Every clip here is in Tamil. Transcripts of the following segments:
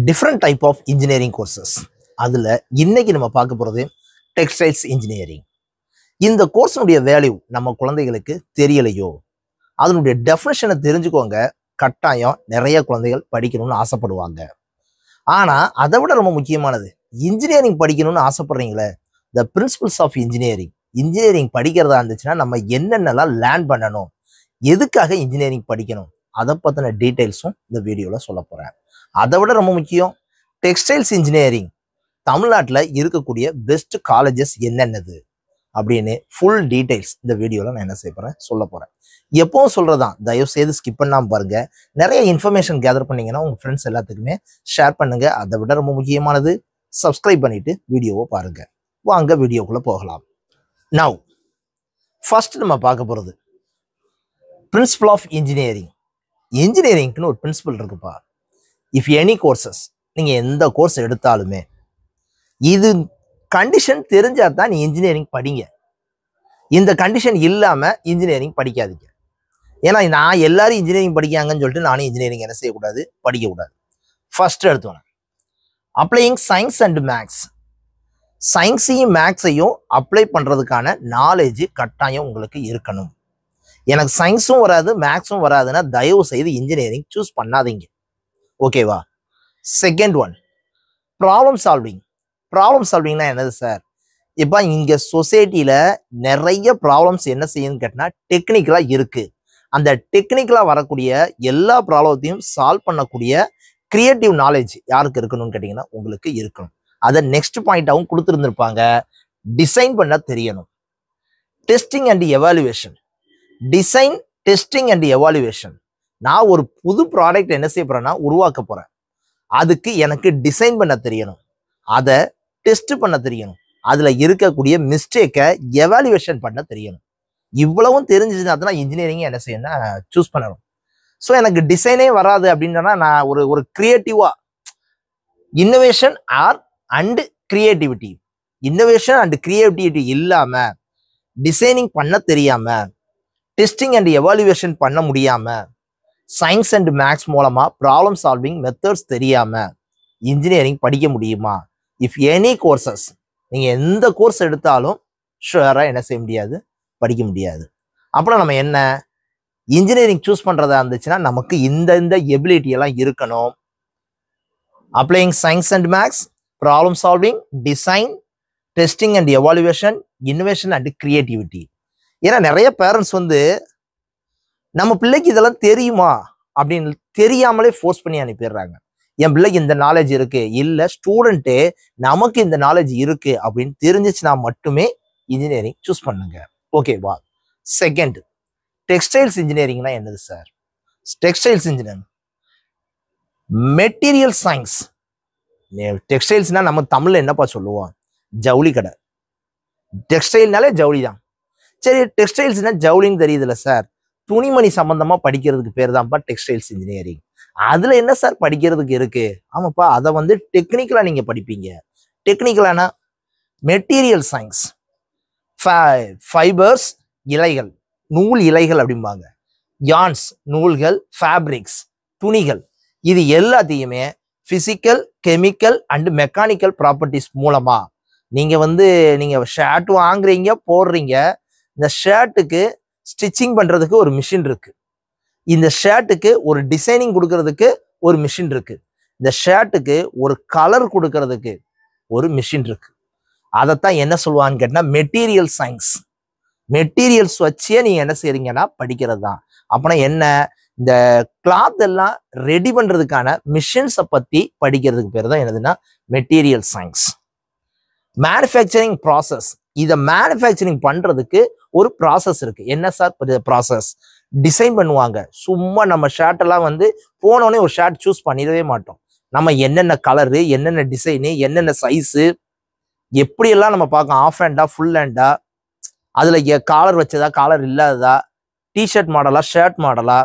different type of engineering courses. அதில் இன்னைக்கு நம்ம பார்க்க போகிறது டெக்ஸ்டைல்ஸ் இன்ஜினியரிங். இந்த கோர்ஸுடைய வேல்யூ நம்ம குழந்தைகளுக்கு தெரியலையோ, அதனுடைய டெஃபினேஷனை தெரிஞ்சுக்கோங்க. கட்டாயம் நிறைய குழந்தைகள் படிக்கணும்னு ஆசைப்படுவாங்க. ஆனால் அதை விட ரொம்ப முக்கியமானது, இன்ஜினியரிங் படிக்கணும்னு ஆசைப்படுறீங்களே, the principles of engineering. Engineering படிக்கிறதா இருந்துச்சுன்னா நம்ம என்னென்னலாம் லேர்ன் பண்ணணும், எதுக்காக இன்ஜினியரிங் படிக்கணும், அதை பற்றின டீட்டெயில்ஸும் இந்த வீடியோவில் சொல்ல போகிறேன். அதை விட ரொம்ப முக்கியம், டெக்ஸ்டைல்ஸ் இன்ஜினியரிங் தமிழ்நாட்டில் இருக்கக்கூடிய பெஸ்ட் காலேஜஸ் என்னென்னது அப்படின்னு ஃபுல் டீட்டெயில்ஸ் இந்த வீடியோவில் நான் என்ன செய்ய போகிறேன், சொல்ல போகிறேன். எப்பவும் சொல்கிறதான், தயவு செய்து ஸ்கிப் பண்ணாமல் பாருங்கள். நிறைய இன்ஃபர்மேஷன் கேதர் பண்ணிங்கன்னா உங்கள் ஃப்ரெண்ட்ஸ் எல்லாத்துக்குமே ஷேர் பண்ணுங்கள். அதை விட ரொம்ப முக்கியமானது, சப்ஸ்கிரைப் பண்ணிவிட்டு வீடியோவை பாருங்கள். வாங்க வீடியோக்குள்ளே போகலாம். நவ் ஃபர்ஸ்ட் நம்ம பார்க்க போகிறது பிரின்சிபல் ஆஃப் இன்ஜினியரிங். இன்ஜினியரிங்க்குன்னு ஒரு பிரின்சிபல் இருக்குப்பா. இஃப் எனி கோர்சஸ், நீங்கள் எந்த கோர்ஸ் எடுத்தாலுமே இது கண்டிஷன் தெரிஞ்சால் தான் நீ இன்ஜினியரிங் படிங்க. இந்த கண்டிஷன் இல்லாமல் இன்ஜினியரிங் படிக்காதீங்க. ஏன்னா நான் எல்லாரும் இன்ஜினியரிங் படிக்காங்கன்னு சொல்லிட்டு நானும் இன்ஜினியரிங் என்ன செய்யக்கூடாது, படிக்கக்கூடாது. ஃபர்ஸ்ட் எடுத்தோன்னே அப்ளையிங் சயின்ஸ் அண்ட் மேக்ஸ். சயின்ஸையும் மேக்ஸையும் அப்ளை பண்ணுறதுக்கான நாலேஜ் கட்டாயம் உங்களுக்கு இருக்கணும். எனக்கு சயின்ஸும் வராது மேக்ஸும் வராதுன்னா தயவு செய்து இன்ஜினியரிங் சூஸ் பண்ணாதீங்க. ஓகேவா? Second one, problem solving. Problem சால்விங்னா என்னது சார்? இப்போ இங்கே சொசைட்டியில் நிறைய ப்ராப்ளம்ஸ் என்ன செய்யுதுன்னு கேட்டால் டெக்னிக்கலாக இருக்குது. அந்த டெக்னிக்கலாக வரக்கூடிய எல்லா ப்ராப்ளத்தையும் சால்வ் பண்ணக்கூடிய கிரியேட்டிவ் நாலேஜ் யாருக்கு இருக்கணும்னு கேட்டிங்கன்னா உங்களுக்கு இருக்கணும். அதை நெக்ஸ்ட் பாயிண்டாகவும் கொடுத்துருந்துருப்பாங்க. டிசைன் பண்ண தெரியணும். Testing and evaluation. Design, testing and evaluation. நான் ஒரு புது ப்ராடக்ட் என்ன செய்ய போகிறேன்னா உருவாக்க போகிறேன். அதுக்கு எனக்கு டிசைன் பண்ண தெரியணும், அதை டெஸ்ட் பண்ண தெரியணும், அதில் இருக்கக்கூடிய மிஸ்டேக்கை எவாலுவேஷன் பண்ண தெரியணும். இவ்வளவும் தெரிஞ்சுச்சுன்னா தான் இன்ஜினியரிங் என்ன செய்யணும்னா சூஸ் பண்ணணும். ஸோ எனக்கு டிசைனே வராது அப்படின்னா நான் ஒரு கிரியேட்டிவாக innovation and creativity, innovation and creativity இல்லாமல் டிசைனிங் பண்ண தெரியாமல் டெஸ்டிங் அண்ட் எவாலுவேஷன் பண்ண முடியாமல் சயின்ஸ் அண்ட் மேக்ஸ் மூலமாக ப்ராப்ளம் சால்விங் மெத்தட்ஸ் தெரியாமல் இன்ஜினியரிங் படிக்க முடியுமா? இஃப் எனி கோர்சஸ், நீங்கள் எந்த கோர்ஸ் எடுத்தாலும் ஷுவராக என்ன செய்ய முடியாது, படிக்க முடியாது. அப்புறம் நம்ம என்ன இன்ஜினியரிங் சூஸ் பண்ணுறதா இருந்துச்சுன்னா நமக்கு இந்த எபிலிட்டி எல்லாம் இருக்கணும். Applying science and maths, problem solving, design, testing and evaluation, innovation and creativity. ஏன்னா நிறைய பேரண்ட்ஸ் நம்ம பிள்ளைக்கு இதெல்லாம் தெரியுமா அப்படின்னு தெரியாமலே ஃபோர்ஸ் பண்ணி அனுப்பிடுறாங்க. என் பிள்ளைக்கு இந்த நாலேஜ் இருக்கு, இல்லை ஸ்டூடெண்ட்டு நமக்கு இந்த நாலேஜ் இருக்கு அப்படின்னு தெரிஞ்சிச்சுன்னா மட்டுமே இன்ஜினியரிங் சூஸ் பண்ணுங்க. ஓகேவா? செகண்ட், டெக்ஸ்டைல்ஸ் இன்ஜினியரிங்னா என்னது sir? Textiles engineering material science. டெக்ஸ்டைல்ஸ்னா நம்ம தமிழ்ல என்னப்பா சொல்லுவோம்? ஜவுளி கடை. டெக்ஸ்டைல்னாலே ஜவுளி தான். சரி, டெக்ஸ்டைல்ஸ்னா ஜவுளின்னு தெரியுதுல்ல சார், துணிமணி சம்பந்தமா படிக்கிறதுக்கு பேர் தான்ப்பா டெக்ஸ்டைல்ஸ் இன்ஜினியரிங். அதுல என்ன சார் படிக்கிறதுக்கு இருக்கு? ஆமாப்பா, அதை டெக்னிக்கலா நீங்க படிப்பீங்க. டெக்னிக்கலானா மெட்டீரியல் சயின்ஸ், ஃபைபர்ஸ், இலைகள், நூல் இலைகள் அப்படிம்பாங்க, யான்ஸ் நூல்கள், ஃபேப்ரிக்ஸ் துணிகள், இது எல்லாத்தையுமே physical, chemical and mechanical properties மூலமா நீங்க ஷர்ட் வாங்குறீங்க, போடுறீங்க. இந்த ஷர்ட்டுக்கு ஸ்டிச்சிங் பண்றதுக்கு ஒரு மிஷின் இருக்கு, இந்த ஷர்ட்டுக்கு ஒரு டிசைனிங் கொடுக்கறதுக்கு ஒரு மிஷின் இருக்கு, இந்த ஷர்ட்டுக்கு ஒரு கலர் கொடுக்கறதுக்கு ஒரு மிஷின் இருக்கு. அதைத்தான் என்ன சொல்லுவான்னு கேட்டா மெட்டீரியல் சயின்ஸ். மெட்டீரியல்ஸ் வச்சே நீங்க என்ன செய்றீங்கன்னா படிக்கிறது தான். அப்படின்னா என்ன, இந்த கிளாத் எல்லாம் ரெடி பண்றதுக்கான மிஷின்ஸை பத்தி படிக்கிறதுக்கு பேர் தான் என்னதுன்னா மெட்டீரியல் சயின்ஸ். Manufacturing process. இதை மேனுஃபேக்சரிங் பண்றதுக்கு ஒரு ப்ராசஸ் இருக்கு. என்ன சார் ப்ராசஸ்? டிசைன் பண்ணுவாங்க. சும்மா நம்ம ஷர்ட் எல்லாம் போனோடனே ஒரு ஷர்ட் சூஸ் பண்ணிடவே மாட்டோம். நம்ம என்னென்ன கலரு, என்னென்ன டிசைனு, என்னென்ன சைஸு, எப்படியெல்லாம் நம்ம பார்க்கலாம். ஆஃப் ஹேண்டா, ஃபுல் ஹேண்டா, அதுல காலர் வச்சதா, காலர் இல்லாததா, டிஷர்ட் மாடலா, ஷர்ட் மாடலா,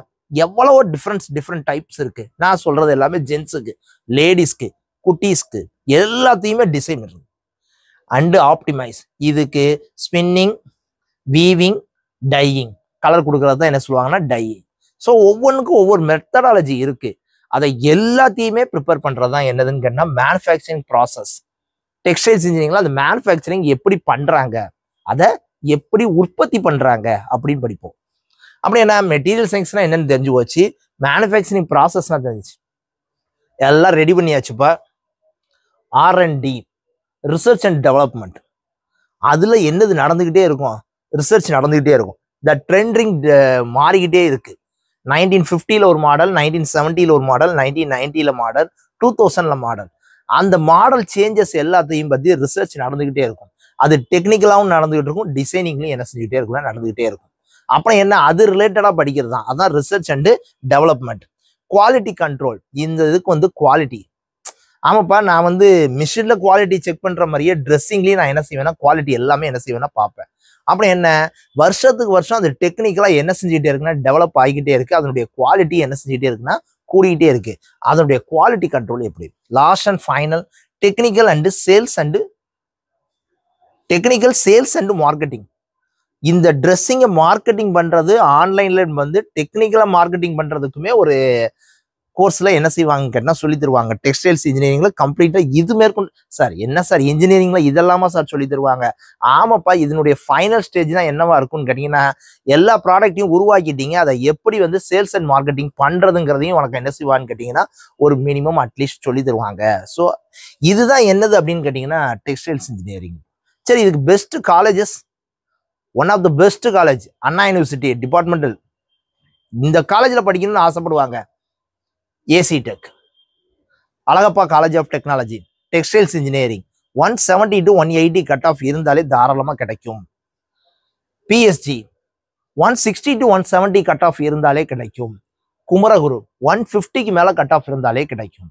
எவ்வளவோ டிஃப்ரெண்ட் டைப்ஸ் இருக்கு. நான் சொல்றது எல்லாமே ஜென்ஸுக்கு, லேடிஸ்க்கு, குட்டீஸ்க்கு எல்லாத்தையுமே டிசைன் இருக்கு. அண்டு ஆப்டிமைஸ், இதுக்கு ஸ்பின்னிங், வீவிங், டையிங், கலர் கொடுக்கறது தான் என்ன சொல்லுவாங்கன்னா டையிங். ஸோ ஒவ்வொன்றுக்கும் ஒவ்வொரு மெத்தடாலஜி இருக்கு. அதை எல்லாத்தையுமே ப்ரிப்பேர் பண்றது தான் என்னதுன்னு கேட்டா மேனுஃபேக்சரிங் ப்ராசஸ். டெக்ஸ்டைல்ஸ் இன்ஜினியரிங்ல அந்த மேனுஃபேக்சரிங் எப்படி பண்றாங்க, அதை எப்படி உற்பத்தி பண்றாங்க அப்படின்னு படிப்போம். அப்படி என்ன மெட்டீரியல் சயின்ஸ்னா என்னன்னு தெரிஞ்சு போச்சு, மேனுஃபேக்சரிங் ப்ராசஸ்னா தெரிஞ்சிச்சு. எல்லாம் ரெடி பண்ணியாச்சுப்பா. R&D, ரிசர்ச் அண்ட் டெவலப்மெண்ட், அதுல என்னது நடந்துகிட்டே இருக்கும், ரிசர்ச் நடந்துகிட்டே இருக்கும். த ட்ரெண்டிங் மாறிக்கிட்டே இருக்கு. 1950 ஒரு மாடல், 1970 ஒரு மாடல், 1990 மாடல், 2000 மாடல். அந்த மாடல் சேஞ்சஸ் எல்லாத்தையும் பத்தி ரிசர்ச் நடந்துகிட்டே இருக்கும். அது டெக்னிக்கலாவும் நடந்துகிட்டு இருக்கும், டிசைனிங்லையும் என்ன செஞ்சுட்டே இருக்கும், நடந்துகிட்டே இருக்கும். அப்புறம் என்ன, அது ரிலேட்டடா படிக்கிறது தான், அதான் research and development. Quality control, இந்த இதுக்கு வந்து குவாலிட்டி. ஆமாப்பா, நான் வந்து மிஷின்ல குவாலிட்டி செக் பண்ற மாதிரியே ட்ரெஸ்ஸிங்லயும் நான் என்ன செய்வேன்னா குவாலிட்டி எல்லாமே என்ன செய்வேன்னா பார்ப்பேன். அப்புறம் என்ன, வருஷத்துக்கு வருஷம் அது டெக்னிக்கலா என்ன செஞ்சுட்டே இருக்குன்னா டெவலப் ஆகிக்கிட்டே இருக்கு. அதனுடைய குவாலிட்டி என்ன செஞ்சுட்டே இருக்குன்னா கூடிக்கிட்டே இருக்கு. அதனுடைய குவாலிட்டி கண்ட்ரோல் எப்படி, last and final technical sales and marketing. இந்த ட்ரெஸ்ஸிங்கை மார்க்கெட்டிங் பண்றது ஆன்லைன்ல வந்து டெக்னிக்கலா மார்க்கெட்டிங் பண்றதுக்குமே ஒரு கோர்ஸ்ல என்ன செய்வாங்க கேட்டா சொல்லி தருவாங்க. டெக்ஸ்டைல்ஸ் இன்ஜினியரிங்ல கம்ப்ளீட்டா இது மேற்கொண்டு. சார் என்ன சார் இன்ஜினியரிங்ல இதெல்லாமா சார் சொல்லி தருவாங்க? ஆமாப்பா, இதனுடைய ஃபைனல் ஸ்டேஜ் தான் என்னவா இருக்கும்னு கேட்டீங்கன்னா, எல்லா ப்ராடக்ட்டையும் உருவாக்கிட்டீங்க, அதை எப்படி வந்து சேல்ஸ் அண்ட் மார்க்கெட்டிங் பண்றதுங்கிறதையும் உனக்கு என்ன செய்வான்னு கேட்டீங்கன்னா ஒரு மினிமம் அட்லீஸ்ட் சொல்லி தருவாங்க. ஸோ இதுதான் என்னது அப்படின்னு கேட்டீங்கன்னா டெக்ஸ்டைல்ஸ் இன்ஜினியரிங். சரி, இதுக்கு best colleges, one of the best college Anna university departmental. இந்த காலேஜில் படிக்கணும்னு ஆசைப்படுவாங்க. AC tech, Alagappa college of technology, textiles engineering 170 to 180 cut off இருந்தாலே தாராளமாக கிடைக்கும். பிஎஸ்ஜி 160 to 170 கட் ஆஃப் இருந்தாலே கிடைக்கும். குமரகுரு 150க்கு மேலே கட் ஆஃப் இருந்தாலே கிடைக்கும்.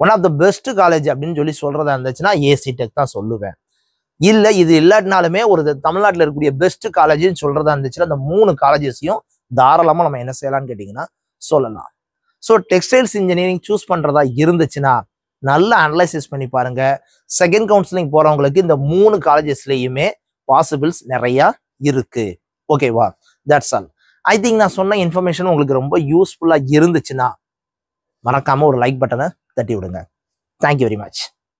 One of the best college அப்படின்னு சொல்லி சொல்றதா இருந்துச்சுன்னா ஏசி டெக் தான் சொல்லுவேன். இல்லை இது இல்லாட்டினாலுமே ஒரு தமிழ்நாட்டில் இருக்கக்கூடிய பெஸ்ட் காலேஜ்னு சொல்றதா இருந்துச்சுன்னா அந்த 3 காலேஜஸையும் தாராளமாக நம்ம என்ன செய்யலாம்னு கேட்டிங்கன்னா சொல்லலாம். ஸோ டெக்ஸ்டைல்ஸ் இன்ஜினியரிங் சூஸ் பண்றதா இருந்துச்சுன்னா நல்லா அனலைசிஸ் பண்ணி பாருங்க. செகண்ட் கவுன்சிலிங் போறவங்களுக்கு இந்த 3 காலேஜஸ்லயுமே பாசிபிள்ஸ் நிறைய இருக்கு. ஓகேவா? That's all. ஐ திங்க் நான் சொன்ன இன்ஃபர்மேஷன் உங்களுக்கு ரொம்ப யூஸ்ஃபுல்லா இருந்துச்சுன்னா மறக்காம ஒரு லைக் பட்டனை தட்டி விடுங்க. Thank you very much.